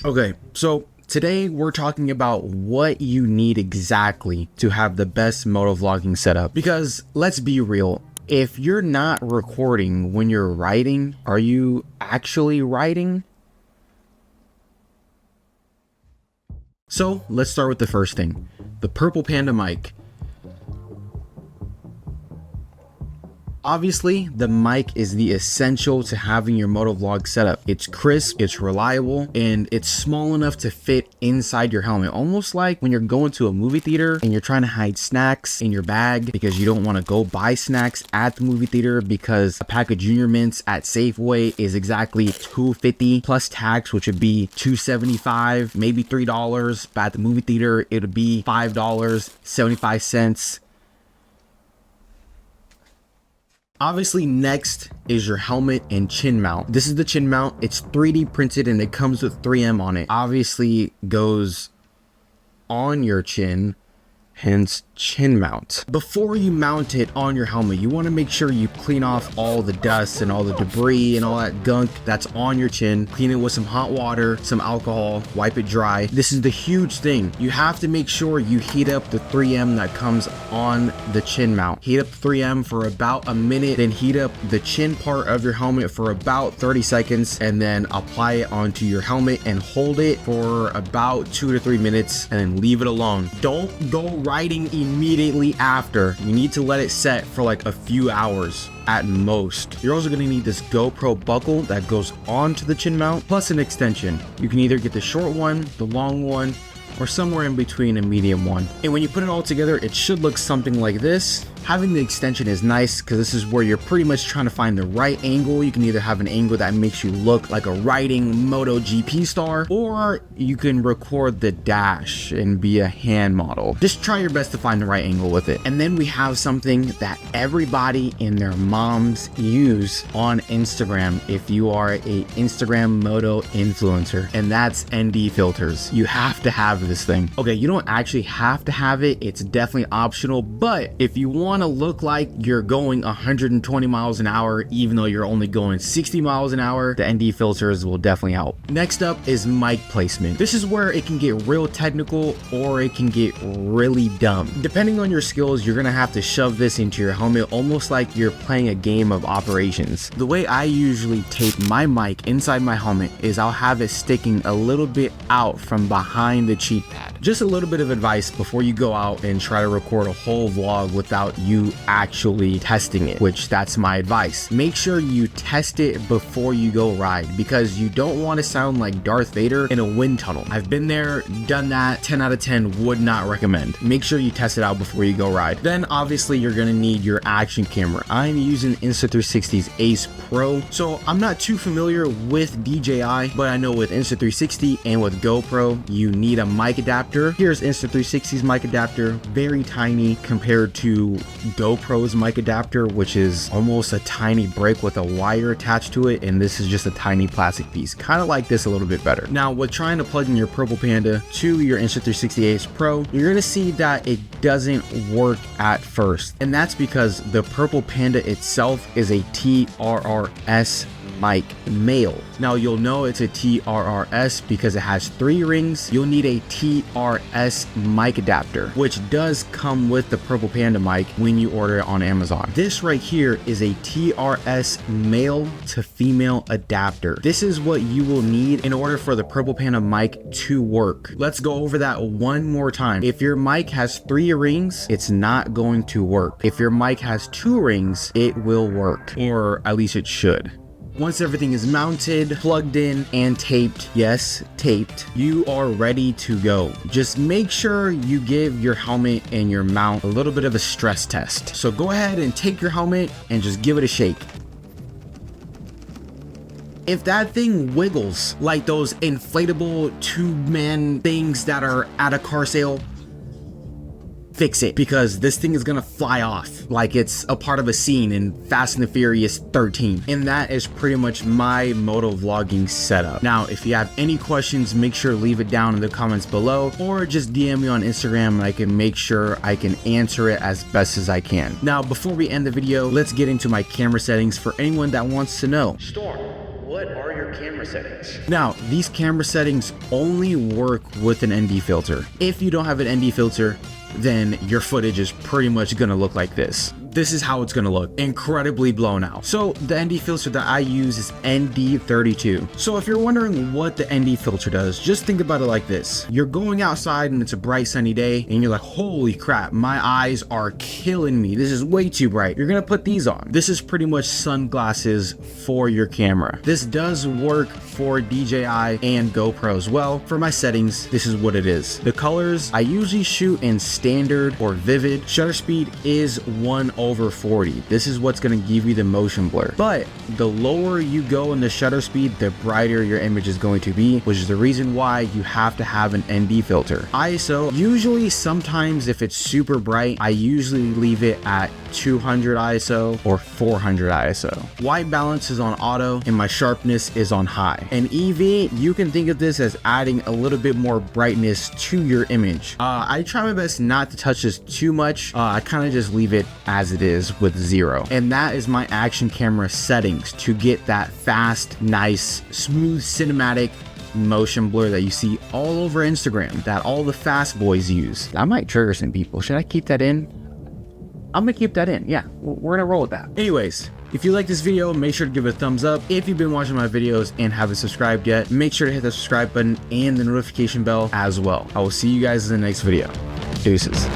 Okay, so today we're talking about what you need exactly to have the best motovlogging setup. Because let's be real, if you're not recording when you're riding, are you actually riding? So let's start with the first thing, the purple Panda mic. Obviously, the mic is the essential to having your motovlog setup. It's crisp, it's reliable, and it's small enough to fit inside your helmet. Almost like when you're going to a movie theater and you're trying to hide snacks in your bag because you don't want to go buy snacks at the movie theater because a pack of Junior Mints at Safeway is exactly $2.50 plus tax, which would be $2.75, maybe $3, but at the movie theater, it would be $5.75. Obviously, next is your helmet and chin mount. This is the chin mount. It's 3D printed and it comes with 3M on it. Obviously goes on your chin, hence chin mount. Before you mount it on your helmet, you want to make sure you clean off all the dust and all the debris and all that gunk that's on your chin. Clean it with some hot water, some alcohol, wipe it dry. This is the huge thing. You have to make sure you heat up the 3M that comes on the chin mount. Heat up 3M for about a minute, then heat up the chin part of your helmet for about 30 seconds, and then apply it onto your helmet and hold it for about 2 to 3 minutes and then leave it alone. Don't go riding immediately after. You need to let it set for like a few hours at most. You're also going to need this GoPro buckle that goes onto the chin mount, plus an extension. You can either get the short one, the long one, or somewhere in between a medium one. And when you put it all together, it should look something like this. Having the extension is nice because this is where you're pretty much trying to find the right angle. You can either have an angle that makes you look like a riding MotoGP star, or you can record the dash and be a hand model. Just try your best to find the right angle with it. And then we have something that everybody and their moms use on Instagram if you are a Instagram moto influencer, and that's ND filters. You have to have this thing. Okay, you don't actually have to have it. It's definitely optional, but if you want to look like you're going 120 miles an hour even though you're only going 60 miles an hour, the ND filters will definitely help. Next up is mic placement. This is where it can get real technical or it can get really dumb. Depending on your skills, you're gonna have to shove this into your helmet almost like you're playing a game of operations. The way I usually tape my mic inside my helmet is I'll have it sticking a little bit out from behind the cheek pad. Just a little bit of advice before you go out and try to record a whole vlog without you actually testing it, which that's my advice. Make sure you test it before you go ride because you don't want to sound like Darth Vader in a wind tunnel. I've been there, done that. 10 out of 10 would not recommend. Make sure you test it out before you go ride. Then obviously you're gonna need your action camera. I'm using Insta360's Ace Pro, so I'm not too familiar with DJI, but I know with Insta360 and with GoPro you need a mic adapter. Here's Insta360's mic adapter, very tiny compared to GoPro's mic adapter, which is almost a tiny brick with a wire attached to it, and this is just a tiny plastic piece, kind of like this, a little bit better. Now with trying to plug in your purple Panda to your Insta360 Ace Pro, you're gonna see that it doesn't work at first, and that's because the purple Panda itself is a TRS mic male. Now you'll know it's a TRS because it has 3 rings. You'll need a TRS mic adapter, which does come with the purple Panda mic when you order it on Amazon. This right here is a TRS male to female adapter. This is what you will need in order for the purple Panda mic to work. Let's go over that one more time. If your mic has 3 rings, it's not going to work. If your mic has 2 rings, it will work, or at least it should. Once everything is mounted, plugged in, and taped, yes, taped, you are ready to go. Just make sure you give your helmet and your mount a little bit of a stress test. So go ahead and take your helmet and just give it a shake. If that thing wiggles like those inflatable tube-man things that are at a car sale, fix it, because this thing is gonna fly off like it's a part of a scene in Fast and the Furious 13. And that is pretty much my motovlogging setup. Now, if you have any questions, make sure to leave it down in the comments below, or just DM me on Instagram and I can make sure I can answer it as best as I can. Now, before we end the video, let's get into my camera settings for anyone that wants to know. Storm, what are your camera settings? Now, these camera settings only work with an ND filter. If you don't have an ND filter, then your footage is pretty much gonna look like this. This is how it's gonna look, incredibly blown out. So the ND filter that I use is ND32. So if you're wondering what the ND filter does, just think about it like this. You're going outside and it's a bright sunny day and you're like, holy crap, my eyes are killing me. This is way too bright. You're gonna put these on. This is pretty much sunglasses for your camera. This does work for DJI and GoPro as well. For my settings, this is what it is. The colors, I usually shoot in standard or vivid. Shutter speed is 1/40. This is what's gonna give you the motion blur. But the lower you go in the shutter speed, the brighter your image is going to be, which is the reason why you have to have an ND filter. ISO, usually sometimes if it's super bright, I usually leave it at 200 ISO or 400 ISO. White balance is on auto and my sharpness is on high. And EV, you can think of this as adding a little bit more brightness to your image. I try my best not to touch this too much. I kind of just leave it as it is with 0. And that is my action camera settings to get that fast, nice, smooth, cinematic motion blur that you see all over Instagram, that all the fast boys use. I might trigger some people. Should I keep that in? I'm gonna keep that in. Yeah, we're gonna roll with that. Anyways, if you like this video, make sure to give it a thumbs up. If you've been watching my videos and haven't subscribed yet, make sure to hit the subscribe button and the notification bell as well. I will see you guys in the next video. Deuces.